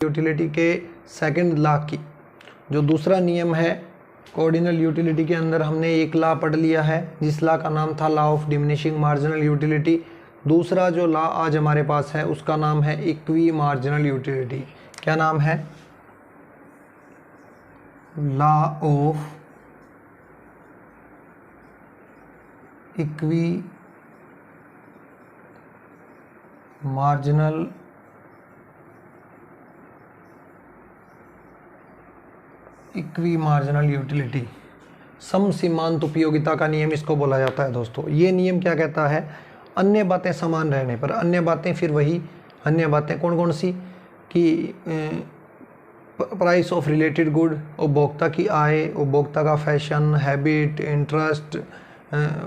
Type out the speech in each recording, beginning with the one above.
Utility के second law की जो दूसरा नियम है कोऑर्डिनल यूटिलिटी के अंदर हमने एक लॉ पढ़ लिया है जिस लॉ का नाम था law of diminishing marginal utility. दूसरा जो लॉ आज हमारे पास है उसका नाम है इक्वी मार्जिनल यूटिलिटी। क्या नाम है? Law of equi marginal utility. समसीमांत उपयोगिता का नियम इसको बोला जाता है दोस्तों। ये नियम क्या कहता है? अन्य बातें समान रहने पर, अन्य बातें फिर वही अन्य बातें कौन कौन सी कि प्राइस ऑफ रिलेटेड गुड, उपभोक्ता की आय, उपभोक्ता का fashion, habit, interest,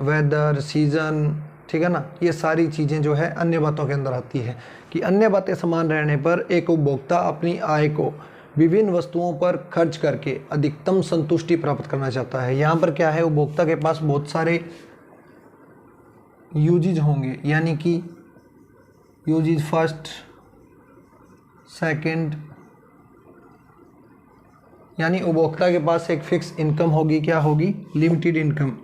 weather, season, ठीक है ना, ये सारी चीज़ें जो है अन्य बातों के अंदर आती है कि अन्य बातें समान रहने पर एक उपभोक्ता अपनी आय को विभिन्न वस्तुओं पर खर्च करके अधिकतम संतुष्टि प्राप्त करना चाहता है। यहाँ पर क्या है, उपभोक्ता के पास बहुत सारे यूजेज होंगे, यानी कि यूजेज फर्स्ट, सेकंड, यानी उपभोक्ता के पास एक फिक्स इनकम होगी। क्या होगी? Limited income.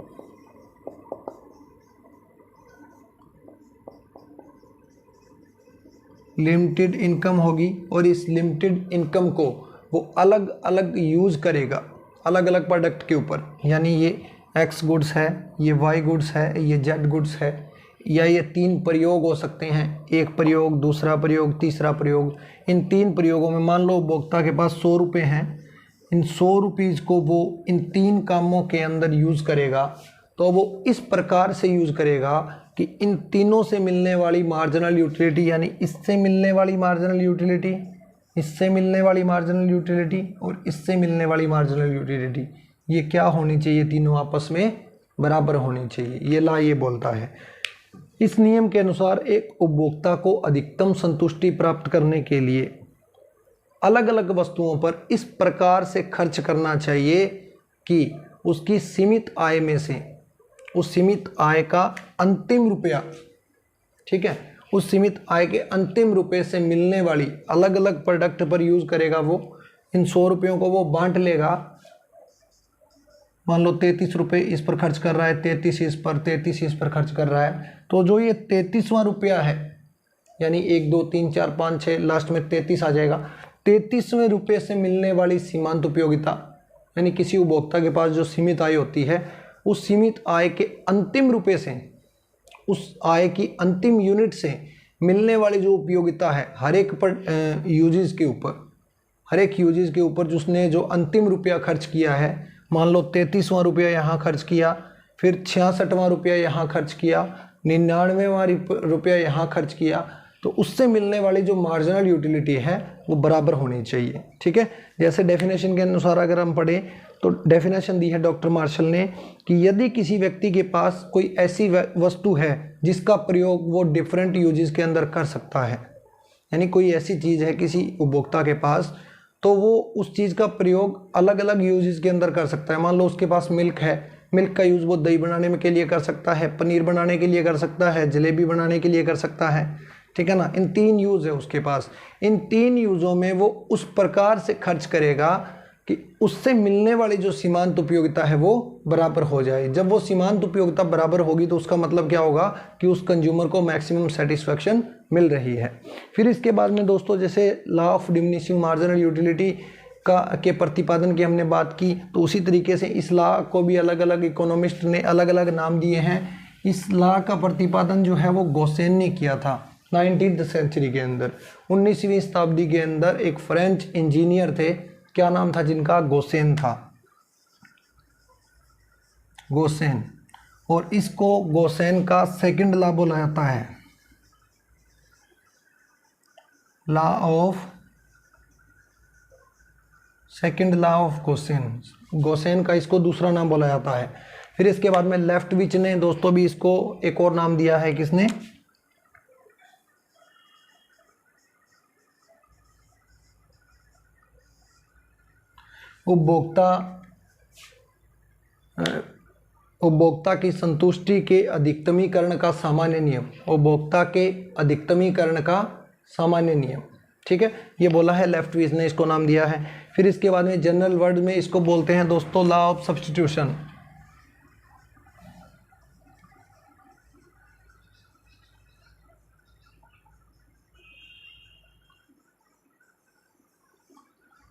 लिमिटेड इनकम होगी और इस लिमिटेड इनकम को वो अलग अलग यूज़ करेगा अलग अलग प्रोडक्ट के ऊपर। यानी ये एक्स गुड्स है, ये वाई गुड्स है, ये जेड गुड्स है, या ये तीन प्रयोग हो सकते हैं, एक प्रयोग, दूसरा प्रयोग, तीसरा प्रयोग। इन तीन प्रयोगों में मान लो उपभोक्ता के पास 100 रुपये हैं, इन 100 रुपीज़ को वो इन तीन कामों के अंदर यूज़ करेगा। तो वो इस प्रकार से यूज़ करेगा कि इन तीनों से मिलने वाली मार्जिनल यूटिलिटी, यानी इससे मिलने वाली मार्जिनल यूटिलिटी, इससे मिलने वाली मार्जिनल यूटिलिटी और इससे मिलने वाली मार्जिनल यूटिलिटी, ये क्या होनी चाहिए? तीनों आपस में बराबर होनी चाहिए। ये लॉ ये बोलता है। इस नियम के अनुसार एक उपभोक्ता को अधिकतम संतुष्टि प्राप्त करने के लिए अलग अलग वस्तुओं पर इस प्रकार से खर्च करना चाहिए कि उसकी सीमित आय में से, उस सीमित आय का अंतिम रुपया, ठीक है, उस सीमित आय के अंतिम रुपये से मिलने वाली अलग अलग प्रोडक्ट पर यूज़ करेगा। वो इन 100 रुपयों को वो बांट लेगा। मान लो 33 रुपये इस पर खर्च कर रहा है, 33 इस पर, 33 इस पर खर्च कर रहा है, तो जो ये 33वां रुपया है, यानी 1 2 3 4 5 6 लास्ट में 33 आ जाएगा। 33वें रुपये से मिलने वाली सीमांत उपयोगिता, यानी किसी उपभोक्ता के पास जो सीमित आय होती है, उस सीमित आय के अंतिम रुपये से, उस आय की अंतिम यूनिट से मिलने वाली जो उपयोगिता है हर एक पर यूजेस के ऊपर, हर एक यूजेस के ऊपर जिसने जो अंतिम रुपया खर्च किया है, मान लो 33वां रुपया यहाँ खर्च किया, फिर 66वां रुपया यहाँ खर्च किया, 99वां रुपया यहाँ खर्च किया, तो उससे मिलने वाली जो मार्जिनल यूटिलिटी है वो बराबर होनी चाहिए। ठीक है, जैसे डेफिनेशन के अनुसार अगर हम पढ़ें तो डेफिनेशन दी है डॉक्टर मार्शल ने कि यदि किसी व्यक्ति के पास कोई ऐसी वस्तु है जिसका प्रयोग वो डिफरेंट यूजेस के अंदर कर सकता है, यानी कोई ऐसी चीज़ है किसी उपभोक्ता के पास, तो वो उस चीज़ का प्रयोग अलग अलग यूजेस के अंदर कर सकता है। मान लो उसके पास मिल्क है, मिल्क का यूज़ वो दही बनाने के लिए कर सकता है, पनीर बनाने के लिए कर सकता है, जलेबी बनाने के लिए कर सकता है, ठीक है ना। इन 3 यूज़ है उसके पास। इन 3 यूज़ों में वो उस प्रकार से खर्च करेगा कि उससे मिलने वाली जो सीमांत उपयोगिता है वो बराबर हो जाए। जब वो सीमांत उपयोगिता बराबर होगी तो उसका मतलब क्या होगा कि उस कंज्यूमर को मैक्सिमम सेटिस्फैक्शन मिल रही है। फिर इसके बाद में दोस्तों जैसे law of diminishing marginal utility के प्रतिपादन की हमने बात की, तो उसी तरीके से इस लॉ को भी अलग अलग इकोनॉमिस्ट ने अलग अलग नाम दिए हैं। इस लॉ का प्रतिपादन जो है वो गोसेन ने किया था 19th सेंचुरी के अंदर। 19वीं शताब्दी के अंदर एक फ्रेंच इंजीनियर थे, क्या नाम था जिनका? गोसेन था, गोसेन। और इसको गोसेन का सेकंड लॉ बोला जाता है, law of second law of Gaussian. Gaussian का इसको दूसरा नाम बोला जाता है। फिर इसके बाद में लेफ्टविच ने दोस्तों भी इसको एक और नाम दिया है, किसने? उपभोक्ता की संतुष्टि के अधिकतमीकरण का सामान्य नियम, उपभोक्ता के अधिकतमीकरण का सामान्य नियम, ठीक है, ये बोला है लेफ्टविच ने, इसको नाम दिया है। फिर इसके बाद में जनरल वर्ड में इसको बोलते हैं दोस्तों law of substitution.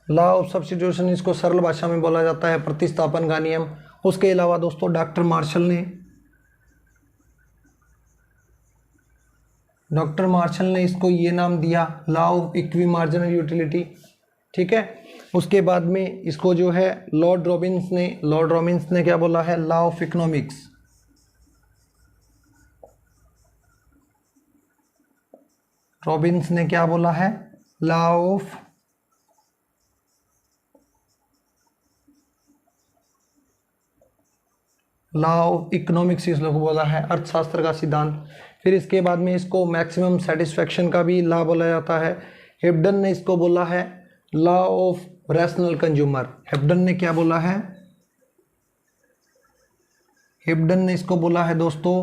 Law of substitution इसको सरल भाषा में बोला जाता है प्रतिस्थापन का नियम। उसके अलावा दोस्तों डॉक्टर मार्शल ने इसको ये नाम दिया law of equi marginal utility. ठीक है, उसके बाद में इसको जो है लॉर्ड रॉबिन्स ने क्या बोला है, लॉ ऑफ इकोनॉमिक्स। रॉबिन्स ने क्या बोला है, लॉ ऑफ इकोनॉमिक्स इसको बोला है, अर्थशास्त्र का सिद्धांत। फिर इसके बाद में इसको मैक्सिमम सेटिस्फैक्शन का भी लॉ बोला जाता है। हेब्डन ने इसको बोला है लॉ ऑफ रैशनल कंज्यूमर। हेब्डन ने क्या बोला है, हेब्डन ने इसको बोला है दोस्तों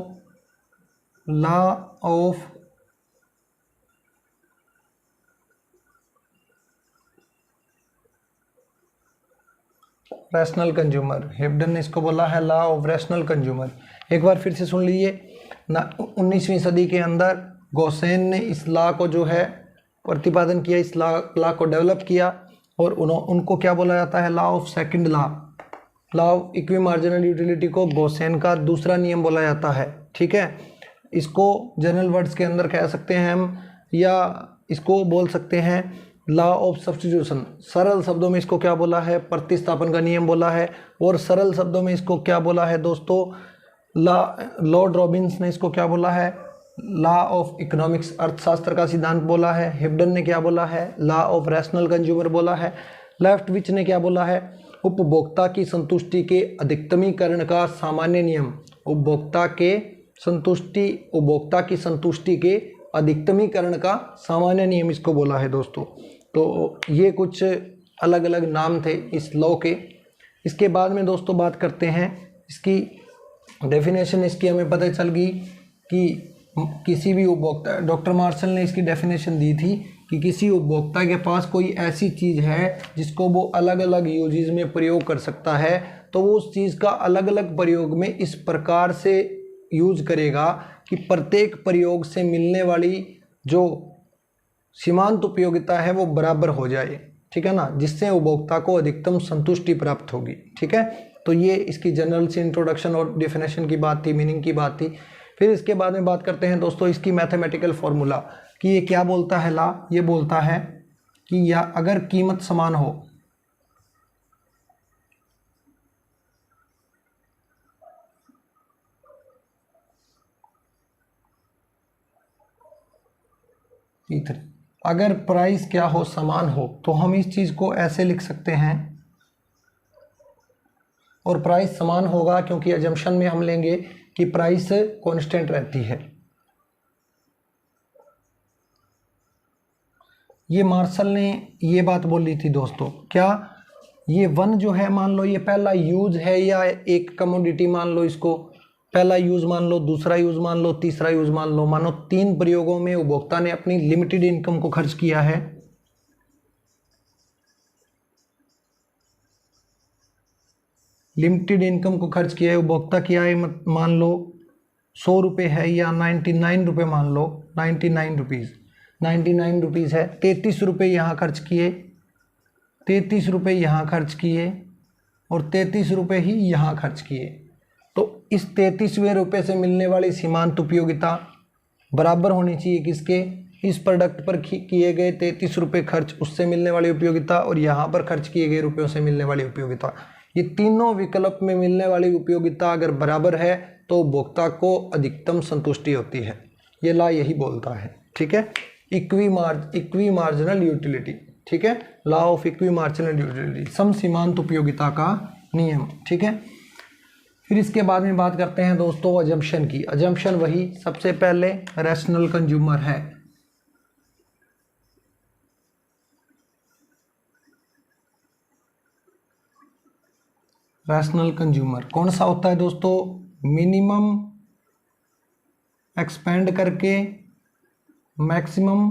लॉ ऑफ रैशनल कंज्यूमर। हेब्डन ने इसको बोला है लॉ ऑफ रैशनल कंज्यूमर। एक बार फिर से सुन लीजिए ना, 19वीं सदी के अंदर गोसेन ने इस लॉ को जो है प्रतिपादन किया, इस लॉ को डेवलप किया और उनको क्या बोला जाता है, law of second law of equi marginal utility को गोसेन का दूसरा नियम बोला जाता है। ठीक है, इसको जनरल वर्ड्स के अंदर कह सकते हैं हम, या इसको बोल सकते हैं लॉ ऑफ सब्स्टिट्यूशन। सरल शब्दों में इसको क्या बोला है, प्रतिस्थापन का नियम बोला है। और सरल शब्दों में इसको क्या बोला है दोस्तों, लॉर्ड रॉबिन्स ने इसको क्या बोला है, लॉ ऑफ इकोनॉमिक्स, अर्थशास्त्र का सिद्धांत बोला है। हेब्डन ने क्या बोला है, लॉ ऑफ रैशनल कंज्यूमर बोला है। लेफ्टविच ने क्या बोला है, उपभोक्ता की संतुष्टि के अधिकतमीकरण का सामान्य नियम। उपभोक्ता की संतुष्टि के अधिकतमीकरण का सामान्य नियम इसको बोला है दोस्तों। तो ये कुछ अलग अलग नाम थे इस लॉ के। इसके बाद में दोस्तों बात करते हैं इसकी डेफिनेशन। इसकी हमें पता चल गई कि किसी भी उपभोक्ता, डॉक्टर मार्शल ने इसकी डेफिनेशन दी थी कि किसी उपभोक्ता के पास कोई ऐसी चीज़ है जिसको वो अलग अलग यूजेस में प्रयोग कर सकता है, तो वो उस चीज़ का अलग अलग प्रयोग में इस प्रकार से यूज करेगा कि प्रत्येक प्रयोग से मिलने वाली जो सीमांत उपयोगिता है वो बराबर हो जाए। ठीक है ना, जिससे उपभोक्ता को अधिकतम संतुष्टि प्राप्त होगी। ठीक है, तो ये इसकी जनरल सी इंट्रोडक्शन और डेफिनेशन की बात थी, मीनिंग की बात थी। फिर इसके बाद में बात करते हैं दोस्तों इसकी मैथमेटिकल फॉर्मूला कि ये क्या बोलता है लॉ। ये बोलता है कि या अगर कीमत समान हो P3, अगर प्राइस क्या हो, समान हो, तो हम इस चीज़ को ऐसे लिख सकते हैं। और प्राइस समान होगा क्योंकि अजम्पशन में हम लेंगे कि प्राइस कांस्टेंट रहती है। ये मार्शल ने ये बात बोली थी दोस्तों। क्या ये वन जो है, मान लो ये पहला यूज है या एक कमोडिटी मान लो, इसको पहला यूज मान लो, दूसरा यूज मान लो, तीसरा यूज मान लो। मानो 3 प्रयोगों में उपभोक्ता ने अपनी लिमिटेड इनकम को खर्च किया है। लिमिटेड इनकम को खर्च किया है उपभोक्ता की आय मान लो 100 रुपये है या 99 रुपये मान लो, 99 रुपीज़ है। 33 रुपये यहाँ खर्च किए, 33 रुपये यहाँ खर्च किए और 33 रुपये ही यहाँ खर्च किए। तो इस 33वें रुपये से मिलने वाली सीमांत उपयोगिता बराबर होनी चाहिए किसके, इस प्रोडक्ट पर किए गए 33 रुपये खर्च, उससे मिलने वाली उपयोगिता, और यहाँ पर खर्च किए गए रुपयों से मिलने वाली उपयोगिता। ये तीनों विकल्प में मिलने वाली उपयोगिता अगर बराबर है तो उपभोक्ता को अधिकतम संतुष्टि होती है। ये लॉ यही बोलता है। ठीक है, इक्वी मार्जिनल यूटिलिटी। ठीक है, law of equi marginal utility, सम सीमांत उपयोगिता का नियम। ठीक है, फिर इसके बाद में बात करते हैं दोस्तों अजम्पशन की। अजम्पशन वही सबसे पहले रैशनल कंज्यूमर है। रैशनल कंज्यूमर कौन सा होता है दोस्तों, मिनिमम एक्सपेंड करके मैक्सिमम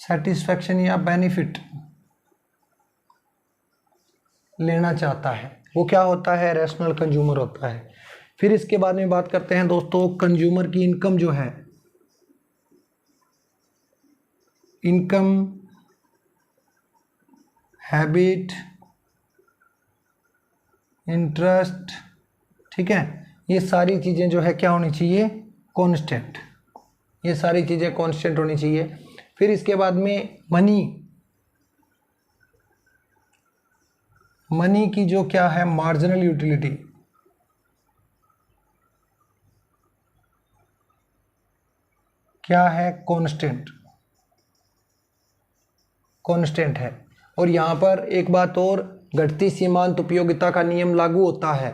सेटिस्फैक्शन या बेनिफिट लेना चाहता है, वो क्या होता है, रैशनल कंज्यूमर होता है। फिर इसके बाद में बात करते हैं दोस्तों कंज्यूमर की इनकम जो है, इनकम, हैबिट, इंटरेस्ट, ठीक है, ये सारी चीज़ें जो है क्या होनी चाहिए, कांस्टेंट, ये सारी चीज़ें कांस्टेंट होनी चाहिए। फिर इसके बाद में मनी, मनी की जो क्या है मार्जिनल यूटिलिटी, क्या है, कांस्टेंट, कांस्टेंट है। और यहाँ पर एक बात और, घटती सीमांत उपयोगिता का नियम लागू होता है।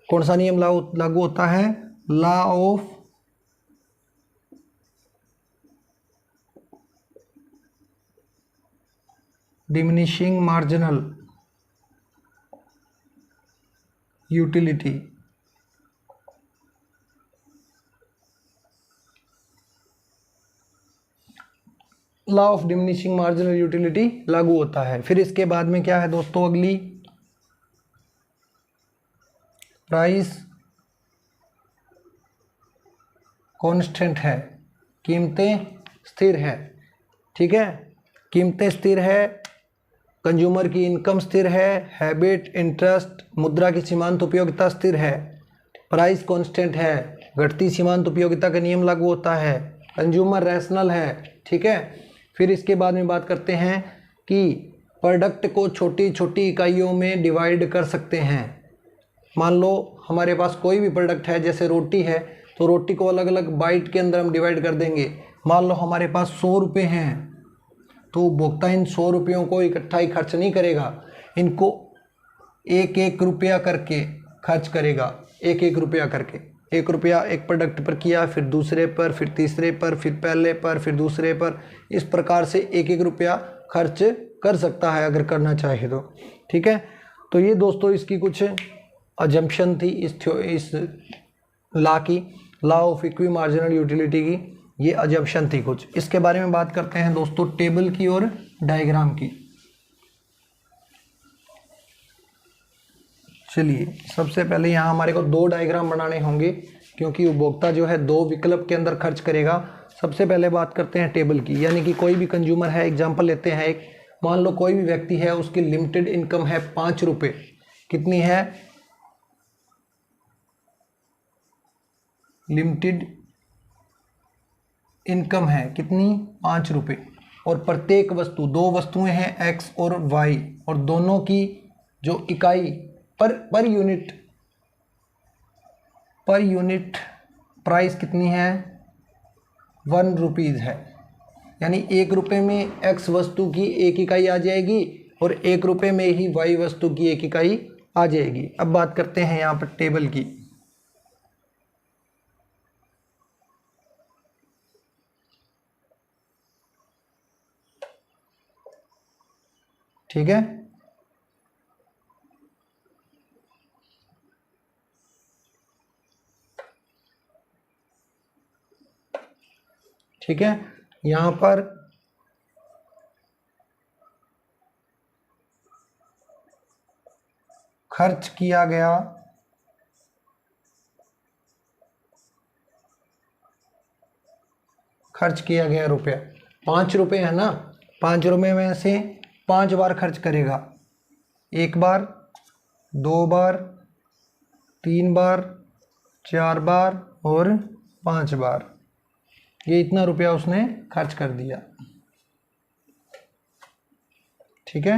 कौन सा नियम लागू होता है, law of diminishing marginal utility, law of diminishing marginal utility लागू होता है। फिर इसके बाद में क्या है दोस्तों, अगली, प्राइस कांस्टेंट है, कीमतें स्थिर है, ठीक है, कीमतें स्थिर है, कंज्यूमर की इनकम स्थिर है, हैबिट, इंटरेस्ट, मुद्रा की सीमांत उपयोगिता स्थिर है, प्राइस कांस्टेंट है, घटती सीमांत उपयोगिता का नियम लागू होता है, कंज्यूमर रैशनल है, ठीक है। फिर इसके बाद में बात करते हैं कि प्रोडक्ट को छोटी छोटी इकाइयों में डिवाइड कर सकते हैं। मान लो हमारे पास कोई भी प्रोडक्ट है, जैसे रोटी है, तो रोटी को अलग अलग बाइट के अंदर हम डिवाइड कर देंगे। मान लो हमारे पास 100 रुपये हैं, तो उपभोक्ता इन 100 रुपयों को इकट्ठा ही खर्च नहीं करेगा, इनको एक एक रुपया करके खर्च करेगा, एक एक रुपया करके। 1 रुपया एक प्रोडक्ट पर किया, फिर दूसरे पर, फिर तीसरे पर, फिर पहले पर, फिर दूसरे पर, इस प्रकार से एक एक रुपया खर्च कर सकता है अगर करना चाहे तो, ठीक है। तो ये दोस्तों इसकी कुछ अजम्पशन थी इस लॉ की, law of equi marginal utility की, ये अजम्पशन थी कुछ। इसके बारे में बात करते हैं दोस्तों टेबल की और डायग्राम की। चलिए सबसे पहले यहाँ हमारे को 2 डायग्राम बनाने होंगे, क्योंकि उपभोक्ता जो है 2 विकल्प के अंदर खर्च करेगा। सबसे पहले बात करते हैं टेबल की, यानी कि कोई भी कंज्यूमर है, एग्जांपल लेते हैं एक, मान लो कोई भी व्यक्ति है, उसकी लिमिटेड इनकम है 5 रुपये, कितनी है, लिमिटेड इनकम है कितनी, 5 रुपये, और प्रत्येक वस्तु, 2 वस्तुएं हैं एक्स और वाई, और दोनों की जो इकाई पर यूनिट प्राइस कितनी है, 1 रुपीज़ है। यानी 1 रुपये में एक्स वस्तु की 1 इकाई आ जाएगी और 1 रुपये में ही वाई वस्तु की 1 इकाई आ जाएगी। अब बात करते हैं यहाँ पर टेबल की। ठीक है, ठीक है, यहाँ पर खर्च किया गया रुपया 5 रुपये है ना, 5 रुपये में से 5 बार खर्च करेगा, 1 बार, 2 बार, 3 बार, 4 बार और 5 बार, ये इतना रुपया उसने खर्च कर दिया, ठीक है।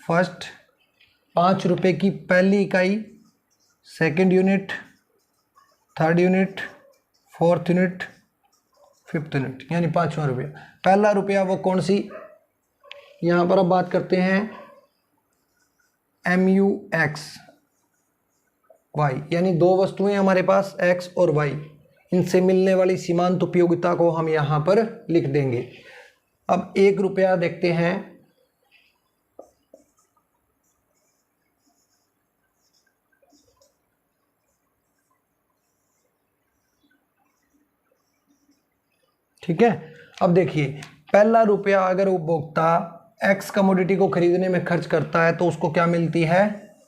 फर्स्ट 5 रुपये की पहली इकाई, second unit, third unit, fourth unit, fifth unit, यानी 5वां रुपया। पहला रुपया वो कौन सी, यहाँ पर अब बात करते हैं MUX वाई, यानी 2 वस्तुएं हमारे पास एक्स और वाई, इनसे मिलने वाली सीमांत उपयोगिता को हम यहाँ पर लिख देंगे। अब 1 रुपया देखते हैं, ठीक है। अब देखिए, पहला रुपया अगर उपभोक्ता एक्स कमोडिटी को खरीदने में खर्च करता है तो उसको क्या मिलती है,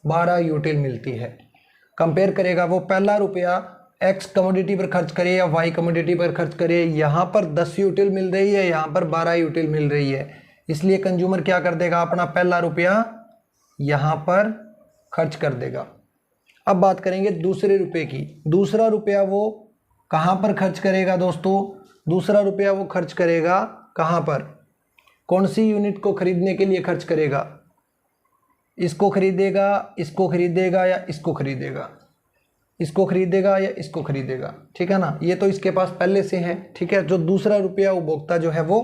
12 यूटिल मिलती है। कंपेयर करेगा, वो पहला रुपया एक्स कमोडिटी पर खर्च करे या वाई कमोडिटी पर खर्च करे, यहाँ पर 10 यूटिल मिल रही है, यहाँ पर 12 यूटिल मिल रही है। इसलिए कंज्यूमर क्या कर देगा, अपना पहला रुपया यहाँ पर खर्च कर देगा। अब बात करेंगे दूसरे रुपये की। दूसरा रुपया वो कहाँ पर खर्च करेगा दोस्तों, दूसरा रुपया वो खर्च करेगा कहाँ पर, कौन सी यूनिट को खरीदने के लिए खर्च करेगा, इसको खरीदेगा, इसको खरीदेगा या इसको खरीदेगा, इसको खरीदेगा या इसको खरीदेगा, ठीक है ना। ये तो इसके पास पहले से है, ठीक है। जो दूसरा रुपया उपभोक्ता जो है वो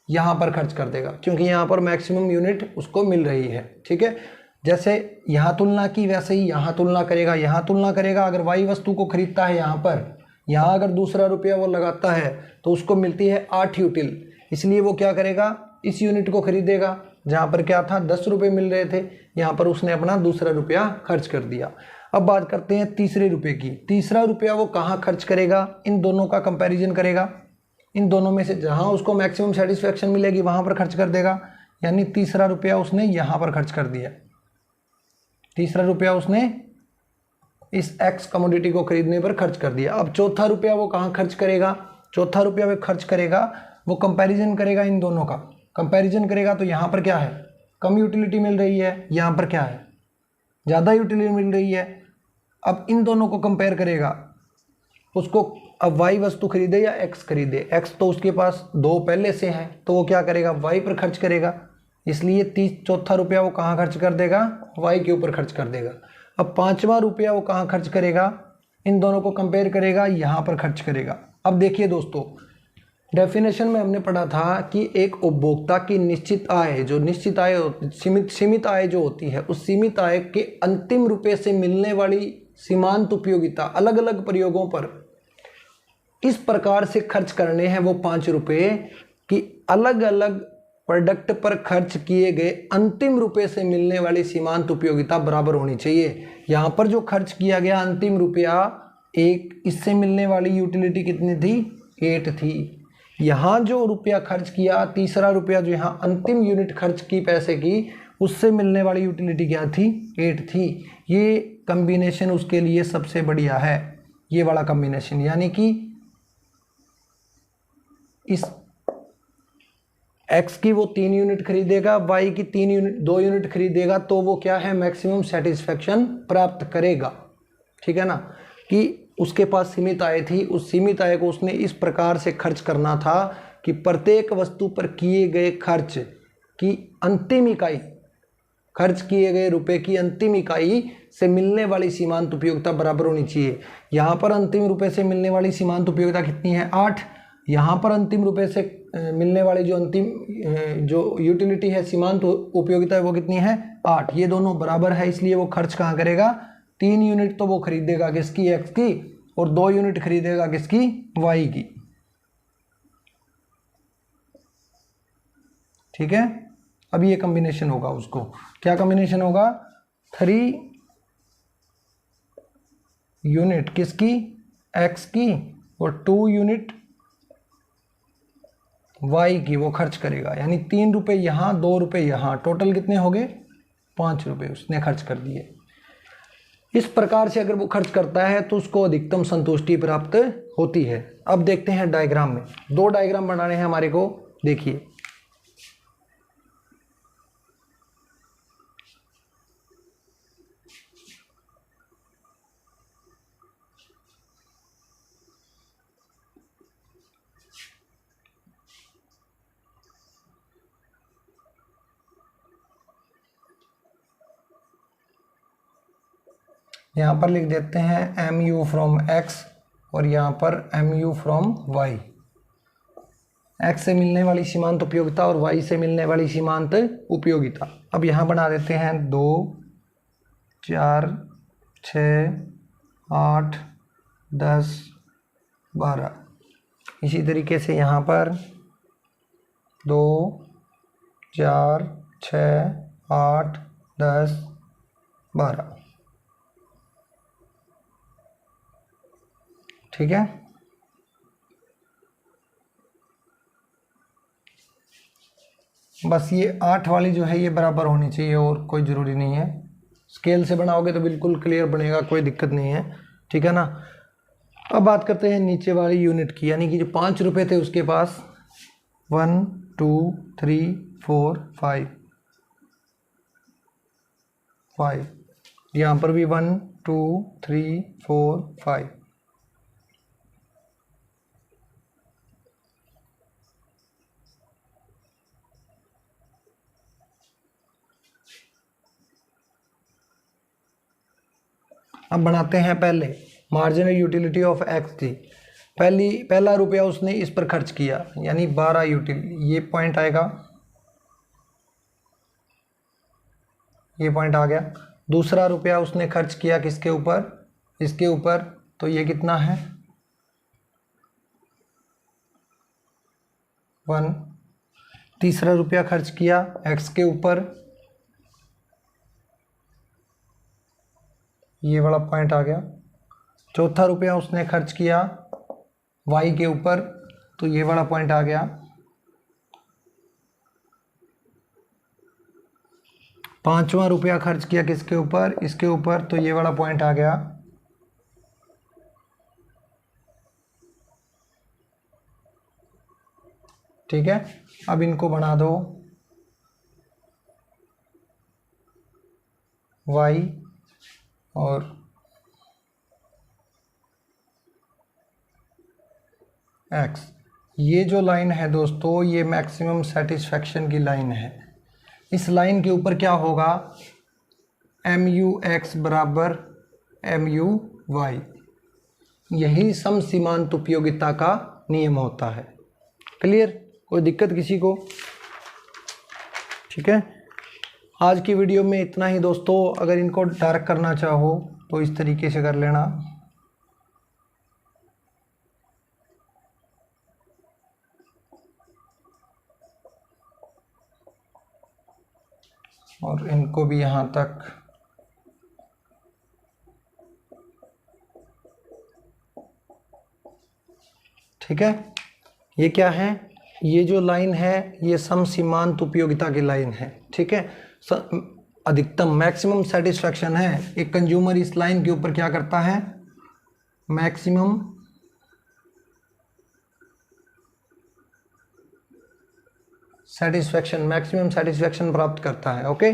यहाँ पर खर्च कर देगा, क्योंकि यहाँ पर मैक्सिमम यूनिट उसको मिल रही है, ठीक है। जैसे यहाँ तुलना की वैसे ही यहाँ तुलना करेगा, यहाँ तुलना करेगा। अगर वाई वस्तु को खरीदता है यहाँ पर, यहाँ अगर दूसरा रुपया वो लगाता है तो उसको मिलती है 8 यूटिल, इसलिए वो क्या करेगा, इस यूनिट को खरीदेगा। जहाँ पर क्या था, 10 रुपये मिल रहे थे, यहाँ पर उसने अपना दूसरा रुपया खर्च कर दिया। अब बात करते हैं तीसरे रुपये की। तीसरा रुपया वो कहाँ खर्च करेगा, इन दोनों का कंपैरिजन करेगा, इन दोनों में से जहाँ उसको मैक्सिमम सेटिस्फेक्शन मिलेगी वहाँ पर खर्च कर देगा। यानी तीसरा रुपया उसने यहाँ पर खर्च कर दिया, तीसरा रुपया उसने इस एक्स कमोडिटी को खरीदने पर खर्च कर दिया। अब चौथा रुपया वो कहाँ खर्च करेगा, चौथा रुपया वो खर्च करेगा, वो कंपैरिजन करेगा, इन दोनों का कंपैरिजन करेगा। तो यहाँ पर क्या है, कम यूटिलिटी मिल रही है, यहाँ पर क्या है, ज़्यादा यूटिलिटी मिल रही है। अब इन दोनों को कंपेयर करेगा, उसको अब वाई वस्तु खरीदे या एक्स खरीदे, एक्स तो उसके पास 2 पहले से है, तो वो क्या करेगा, वाई पर खर्च करेगा। इसलिए चौथा रुपया वो कहाँ खर्च कर देगा, वाई के ऊपर खर्च कर देगा। अब पांचवा रुपया वो कहाँ खर्च करेगा, इन दोनों को कंपेयर करेगा, यहाँ पर खर्च करेगा। अब देखिए दोस्तों, डेफिनेशन में हमने पढ़ा था कि एक उपभोक्ता की निश्चित आय, जो निश्चित आय सीमित आय जो होती है, उस सीमित आय के अंतिम रुपये से मिलने वाली सीमांत उपयोगिता अलग अलग प्रयोगों पर इस प्रकार से खर्च करने हैं वो 5 रुपये कि अलग अलग प्रोडक्ट पर खर्च किए गए अंतिम रुपये से मिलने वाली सीमांत उपयोगिता बराबर होनी चाहिए। यहाँ पर जो खर्च किया गया अंतिम रुपया, एक इससे मिलने वाली यूटिलिटी कितनी थी, 8 थी। यहाँ जो रुपया खर्च किया, तीसरा रुपया जो यहाँ अंतिम यूनिट खर्च की पैसे की, उससे मिलने वाली यूटिलिटी क्या थी, 8 थी। ये कम्बिनेशन उसके लिए सबसे बढ़िया है, ये वाला कम्बिनेशन। यानी कि इस x की वो 3 यूनिट खरीदेगा, y की 2 यूनिट खरीदेगा, तो वो क्या है, मैक्सिमम सेटिस्फेक्शन प्राप्त करेगा, ठीक है ना। कि उसके पास सीमित आय थी, उस सीमित आय को उसने इस प्रकार से खर्च करना था कि प्रत्येक वस्तु पर किए गए खर्च की अंतिम इकाई, खर्च किए गए रुपए की अंतिम इकाई से मिलने वाली सीमांत उपयोगिता बराबर होनी चाहिए। यहाँ पर अंतिम रुपए से मिलने वाली सीमांत उपयोगिता कितनी है, 8। यहाँ पर अंतिम रुपए से मिलने वाली जो अंतिम जो यूटिलिटी है, सीमांत उपयोगिता है, वो कितनी है, 8। ये दोनों बराबर है, इसलिए वो खर्च कहाँ करेगा, 3 यूनिट तो वो खरीदेगा किसकी, एक्स की, और 2 यूनिट खरीदेगा किसकी, वाई की, ठीक है। अब ये कॉम्बिनेशन होगा, उसको क्या कॉम्बिनेशन होगा, 3 यूनिट किसकी, एक्स की, और 2 यूनिट वाई की वो खर्च करेगा। यानी 3 रुपये यहाँ, 2 रुपये यहाँ, टोटल कितने हो गए, 5 रुपये उसने खर्च कर दिए। इस प्रकार से अगर वो खर्च करता है तो उसको अधिकतम संतुष्टि प्राप्त होती है। अब देखते हैं डायग्राम में, 2 डायग्राम बनाने हैं हमारे को। देखिए, यहाँ पर लिख देते हैं एम यू फ्रॉम एक्स, और यहाँ पर M U from Y. X से मिलने वाली सीमांत उपयोगिता और वाई से मिलने वाली सीमांत उपयोगिता। अब यहाँ बना देते हैं 2, 4, 6, 8, 10, 12। इसी तरीके से यहाँ पर 2, 4, 6, 8, 10, 12, ठीक है। बस ये 8 वाली जो है ये बराबर होनी चाहिए, और कोई ज़रूरी नहीं है। स्केल से बनाओगे तो बिल्कुल क्लियर बनेगा, कोई दिक्कत नहीं है, ठीक है ना। अब बात करते हैं नीचे वाली यूनिट की, यानी कि जो 5 रुपये थे उसके पास 1 2 3 4 5, यहाँ पर भी 1 2 3 4 5। अब बनाते हैं पहले मार्जिनल यूटिलिटी ऑफ एक्स थी। पहला रुपया उसने इस पर खर्च किया, यानी 12 ये पॉइंट आएगा, ये पॉइंट आ गया। दूसरा रुपया उसने खर्च किया किसके ऊपर, इसके ऊपर, तो ये कितना है 1। तीसरा रुपया खर्च किया एक्स के ऊपर, ये वाला पॉइंट आ गया। चौथा रुपया उसने खर्च किया वाई के ऊपर, तो ये वाला पॉइंट आ गया। पांचवा रुपया खर्च किया किसके ऊपर, इसके ऊपर, तो ये वाला पॉइंट आ गया। ठीक है, अब इनको बना दो y और x। ये जो लाइन है दोस्तों, ये मैक्सिमम सेटिस्फैक्शन की लाइन है। इस लाइन के ऊपर क्या होगा, mu(x) बराबर mu(y). यही समसीमांत उपयोगिता का नियम होता है। क्लियर, कोई दिक्कत किसी को? ठीक है, आज की वीडियो में इतना ही दोस्तों। अगर इनको डार्क करना चाहो तो इस तरीके से कर लेना, और इनको भी यहाँ तक। ठीक है, ये क्या है, ये जो लाइन है ये समसीमांत उपयोगिता की लाइन है। ठीक है, अधिकतम मैक्सिमम सेटिस्फैक्शन है। एक कंज्यूमर इस लाइन के ऊपर क्या करता है, मैक्सिमम सेटिस्फैक्शन प्राप्त करता है। ओके,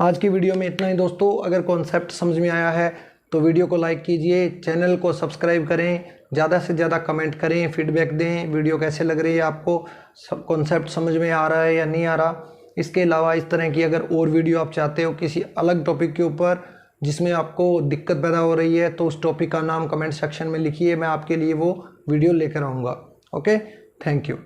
आज की वीडियो में इतना ही दोस्तों। अगर कॉन्सेप्ट समझ में आया है तो वीडियो को लाइक कीजिए, चैनल को सब्सक्राइब करें, ज़्यादा से ज़्यादा कमेंट करें, फीडबैक दें, वीडियो कैसे लग रही है आपको, सब कॉन्सेप्ट समझ में आ रहा है या नहीं आ रहा। इसके अलावा इस तरह की अगर और वीडियो आप चाहते हो किसी अलग टॉपिक के ऊपर जिसमें आपको दिक्कत पैदा हो रही है, तो उस टॉपिक का नाम कमेंट सेक्शन में लिखिए, मैं आपके लिए वो वीडियो लेकर आऊँगा। Okay, thank you.